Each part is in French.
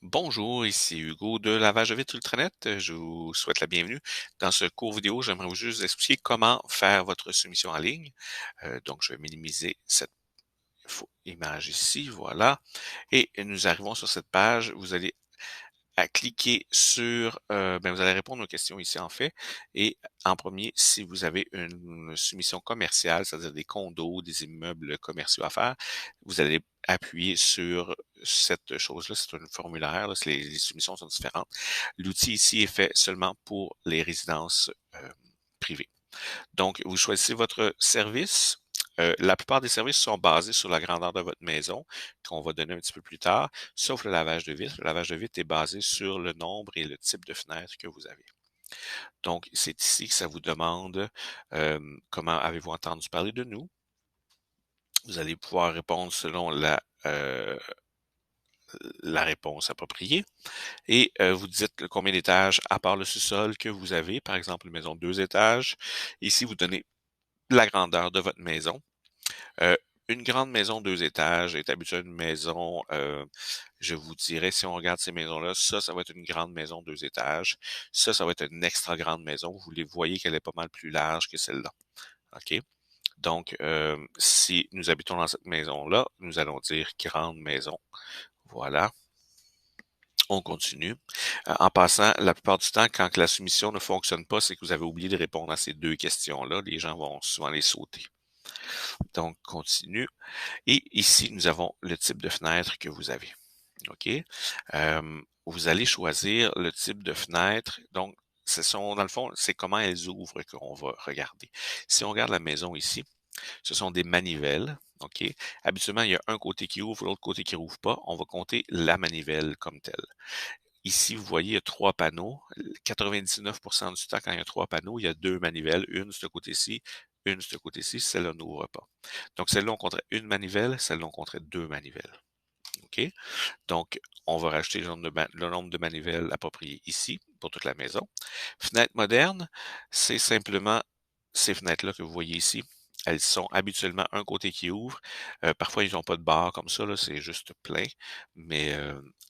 Bonjour, ici Hugo de Lavage de vitre Ultranet. Je vous souhaite la bienvenue. Dans ce court vidéo, j'aimerais vous juste expliquer comment faire votre soumission en ligne. Donc, je vais minimiser cette image ici, voilà. Et nous arrivons sur cette page. Vous allez à cliquer sur, vous allez répondre aux questions ici en fait. Et en premier, si vous avez une soumission commerciale, c'est-à-dire des condos, des immeubles commerciaux à faire, vous allez appuyer sur cette chose-là. C'est un formulaire, là, les soumissions sont différentes. L'outil ici est fait seulement pour les résidences privées. Donc, vous choisissez votre service. La plupart des services sont basés sur la grandeur de votre maison, qu'on va donner un petit peu plus tard, sauf le lavage de vitres. Le lavage de vitres est basé sur le nombre et le type de fenêtre que vous avez. Donc, c'est ici que ça vous demande comment avez-vous entendu parler de nous. Vous allez pouvoir répondre selon la réponse appropriée. Et vous dites combien d'étages, à part le sous-sol, que vous avez. Par exemple, une maison de 2 étages. Ici, vous donnez la grandeur de votre maison. Euh, une grande maison 2 étages est habituellement une maison, je vous dirais, si on regarde ces maisons-là, ça va être une grande maison 2 étages. Ça va être une extra grande maison. Vous les voyez qu'elle est pas mal plus large que celle-là. OK? Donc, si nous habitons dans cette maison-là, nous allons dire grande maison. Voilà. On continue. En passant, la plupart du temps, quand la soumission ne fonctionne pas, c'est que vous avez oublié de répondre à ces deux questions-là. Les gens vont souvent les sauter. Donc, continue. Et ici, nous avons le type de fenêtre que vous avez. OK? Vous allez choisir le type de fenêtre. Donc, dans le fond, c'est comment elles ouvrent qu'on va regarder. Si on regarde la maison ici, ce sont des manivelles. OK? Habituellement, il y a un côté qui ouvre, l'autre côté qui rouvre pas. On va compter la manivelle comme telle. Ici, vous voyez, il y a 3 panneaux. 99% du temps, quand il y a 3 panneaux, il y a 2 manivelles, une de ce côté-ci, une de ce côté-ci. Celle-là n'ouvre pas. Donc, celle-là, on compterait une manivelle, celle-là, on compterait 2 manivelles. OK? Donc, on va rajouter le nombre de manivelles appropriées ici pour toute la maison. Fenêtre moderne, c'est simplement ces fenêtres-là que vous voyez ici. Elles sont habituellement un côté qui ouvre. Parfois, ils n'ont pas de barre comme ça, là, c'est juste plein. Mais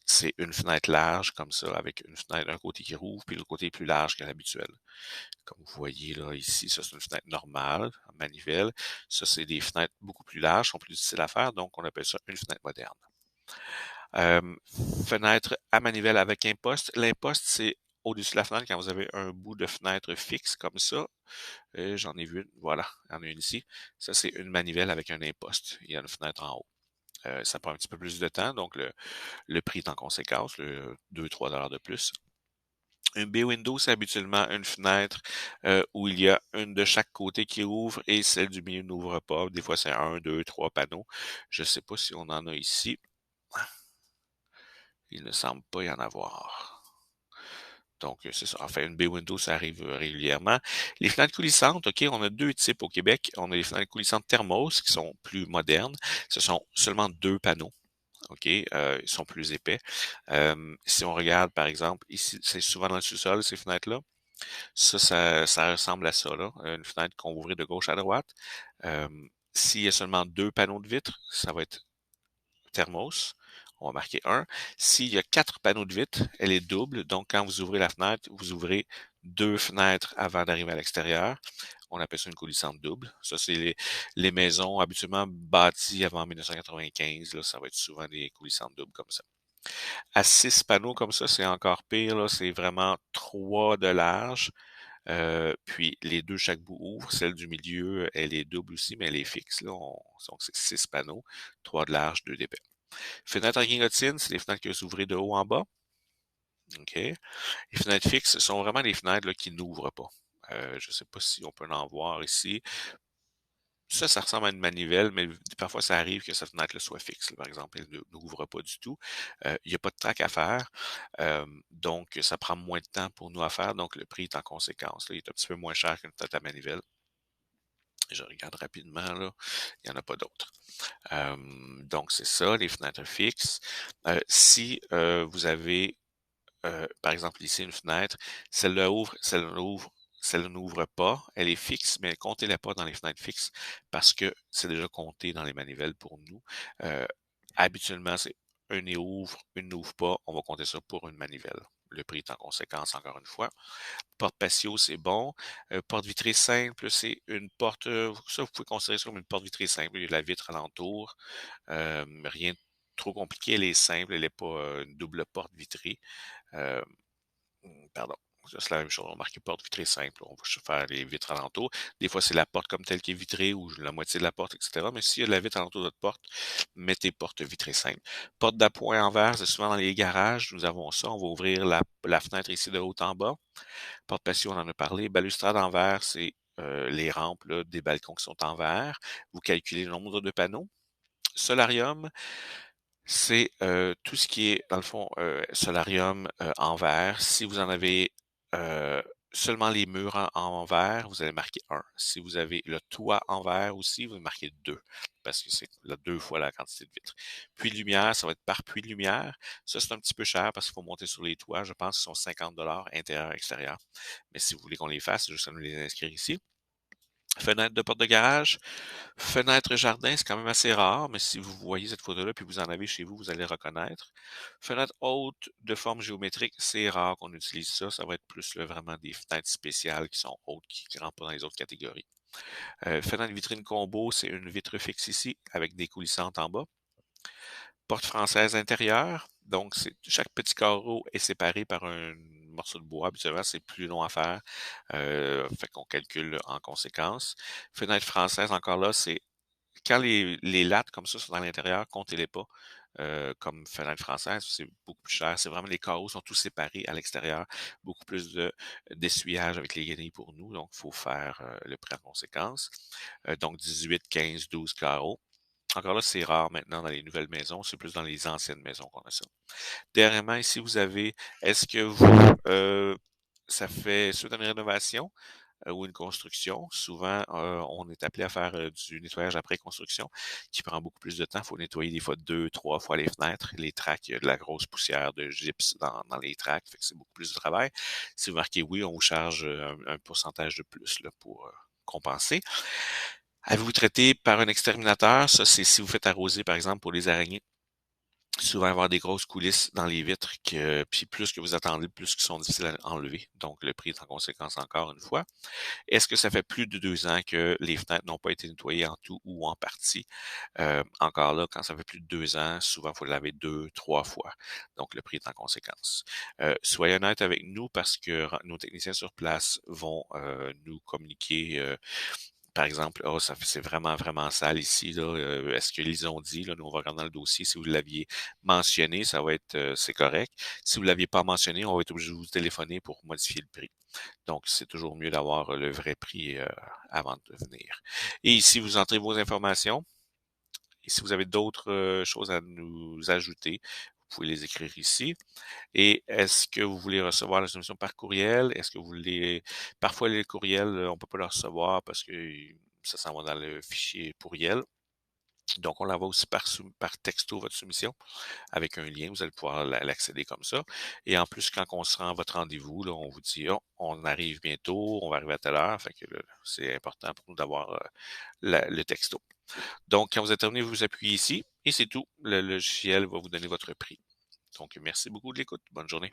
c'est une fenêtre large comme ça, avec une fenêtre, un côté qui rouvre, puis l'autre côté est plus large qu'à l'habituel. Comme vous voyez là, ici, ça c'est une fenêtre normale, en manivelle. Ça, c'est des fenêtres beaucoup plus larges, sont plus difficiles à faire, donc on appelle ça une fenêtre moderne. Euh, Fenêtre à manivelle avec imposte. L'imposte, c'est au-dessus de la fenêtre quand vous avez un bout de fenêtre fixe comme ça. J'en ai vu une, voilà, il y en a une ici. Ça, c'est une manivelle avec un imposte. Il y a une fenêtre en haut. Ça prend un petit peu plus de temps, donc le prix est en conséquence, le 2-3 $ de plus. Un B-window, c'est habituellement une fenêtre où il y a une de chaque côté qui ouvre et celle du milieu n'ouvre pas. Des fois, c'est 1, 2, 3 panneaux. Je ne sais pas si on en a ici. Il ne semble pas y en avoir. Donc, c'est ça. Enfin, une B-window, ça arrive régulièrement. Les fenêtres coulissantes, OK, on a deux types au Québec. On a les fenêtres coulissantes Thermos qui sont plus modernes. Ce sont seulement 2 panneaux. OK, ils sont plus épais. Si on regarde, par exemple, ici, c'est souvent dans le sous-sol, ces fenêtres-là. Ça ressemble à ça, là. Une fenêtre qu'on va ouvrir de gauche à droite. Euh, S'il y a seulement 2 panneaux de vitre, ça va être Thermos. On va marquer 1. S'il y a 4 panneaux de vitre, elle est double. Donc, quand vous ouvrez la fenêtre, vous ouvrez 2 fenêtres avant d'arriver à l'extérieur. On appelle ça une coulissante double. Ça, c'est les maisons habituellement bâties avant 1995. Là, ça va être souvent des coulissantes doubles comme ça. À 6 panneaux comme ça, c'est encore pire. Là, c'est vraiment 3 de large. Puis les deux chaque bout ouvrent. Celle du milieu, elle est double aussi, mais elle est fixe. Là. Donc c'est 6 panneaux, 3 de large, 2 d'épais. Fenêtres en guillotine, c'est les fenêtres que vous ouvrez de haut en bas. OK. Les fenêtres fixes sont vraiment les fenêtres là, qui n'ouvrent pas. Je ne sais pas si on peut en voir ici. Ça ressemble à une manivelle, mais parfois ça arrive que cette fenêtre-là soit fixe. Là, par exemple, elle n'ouvre pas du tout. Il n'y a pas de trac à faire. Donc, ça prend moins de temps pour nous à faire. Donc, le prix est en conséquence. Là, il est un petit peu moins cher qu'une fenêtre à manivelle. Je regarde rapidement, là. Il n'y en a pas d'autres. Donc, c'est ça, les fenêtres fixes. Si vous avez, par exemple, ici une fenêtre, celle-là ouvre, celle-là ouvre, celle-là n'ouvre pas. Elle est fixe, mais comptez-la pas dans les fenêtres fixes parce que c'est déjà compté dans les manivelles pour nous. Euh, Habituellement, c'est une ouvre, une n'ouvre pas, on va compter ça pour une manivelle. Le prix est en conséquence, encore une fois. Porte patio, c'est bon. Porte vitrée simple, c'est une porte, ça vous pouvez considérer ça comme une porte vitrée simple. Il y a de la vitre alentour. Rien de trop compliqué, elle est simple, elle n'est pas une double porte vitrée. Euh, Pardon. Ça, c'est la même chose. On marque porte vitrée simple. On va faire les vitres alentours. Des fois, c'est la porte comme telle qui est vitrée ou la moitié de la porte, etc. Mais s'il y a de la vitre alentour de votre porte, mettez porte vitrée simple. Porte d'appoint en verre, c'est souvent dans les garages. Nous avons ça. On va ouvrir la fenêtre ici de haut en bas. Porte patio, on en a parlé. Balustrade en verre, c'est les rampes là, des balcons qui sont en verre. Vous calculez le nombre de panneaux. Solarium, c'est tout ce qui est, dans le fond, solarium en verre. Si vous en avez euh, seulement les murs en verre, vous allez marquer 1. Si vous avez le toit en verre aussi, vous marquez 2, parce que c'est là, 2 fois la quantité de vitres. Puits de lumière, ça va être par puits de lumière. Ça, c'est un petit peu cher parce qu'il faut monter sur les toits. Je pense qu'ils sont 50 intérieur, extérieur. Mais si vous voulez qu'on les fasse, c'est juste à nous les inscrire ici. Fenêtre de porte de garage. Fenêtre jardin, c'est quand même assez rare, mais si vous voyez cette photo-là puis vous en avez chez vous, vous allez reconnaître. Fenêtre haute de forme géométrique, c'est rare qu'on utilise ça. Ça va être plus là, vraiment des fenêtres spéciales qui sont hautes, qui ne rentrent pas dans les autres catégories. Fenêtre vitrine combo, c'est une vitre fixe ici avec des coulissantes en bas. Porte française intérieure, donc chaque petit carreau est séparé par un morceau de bois. Habituellement, c'est plus long à faire, fait qu'on calcule en conséquence. Fenêtre française, encore là, c'est quand les lattes comme ça sont à l'intérieur, comptez-les pas. Comme fenêtre française, c'est beaucoup plus cher. C'est vraiment les carreaux sont tous séparés à l'extérieur. Beaucoup plus d'essuyage avec les grilles pour nous. Donc, il faut faire le prix en conséquence. Donc, 18, 15, 12 carreaux. Encore là, c'est rare maintenant dans les nouvelles maisons. C'est plus dans les anciennes maisons qu'on a ça. Dernièrement, ici, vous avez, est-ce que vous, ça fait suite à une rénovation? Ou une construction, souvent, on est appelé à faire du nettoyage après construction qui prend beaucoup plus de temps. Il faut nettoyer des fois 2, 3 fois les fenêtres, les tracks, il y a de la grosse poussière de gypse dans les tracks, fait que c'est beaucoup plus de travail. Si vous marquez oui, on vous charge un pourcentage de plus là, pour compenser. Avez-vous traité par un exterminateur? Ça, c'est si vous faites arroser, par exemple, pour les araignées. Souvent avoir des grosses coulisses dans les vitres, puis plus que vous attendez, plus qu'ils sont difficiles à enlever. Donc, le prix est en conséquence encore une fois. Est-ce que ça fait plus de 2 ans que les fenêtres n'ont pas été nettoyées en tout ou en partie? Encore là, quand ça fait plus de 2 ans, souvent, il faut le laver 2, 3 fois. Donc, le prix est en conséquence. Soyez honnête avec nous parce que nos techniciens sur place vont nous communiquer par exemple, oh, c'est vraiment, vraiment sale ici, là. Est-ce qu'ils ont dit, là, nous, on va regarder dans le dossier. Si vous l'aviez mentionné, ça va être, c'est correct. Si vous l'aviez pas mentionné, on va être obligé de vous téléphoner pour modifier le prix. Donc, c'est toujours mieux d'avoir le vrai prix avant de venir. Et ici, vous entrez vos informations. Et si vous avez d'autres choses à nous ajouter, vous pouvez les écrire ici. Et est-ce que vous voulez recevoir la soumission par courriel? Est-ce que vous voulez... Parfois, les courriels, on peut pas les recevoir parce que ça s'en va dans le fichier pourriel. Donc, on l'envoie aussi par texto, votre soumission, avec un lien. Vous allez pouvoir l'accéder comme ça. Et en plus, quand on se rend à votre rendez-vous, là, on vous dit, oh, on arrive bientôt, on va arriver à telle heure. Fait que c'est important pour nous d'avoir le texto. Donc, quand vous êtes terminé, vous appuyez ici et c'est tout. Le logiciel va vous donner votre prix. Donc, merci beaucoup de l'écoute. Bonne journée.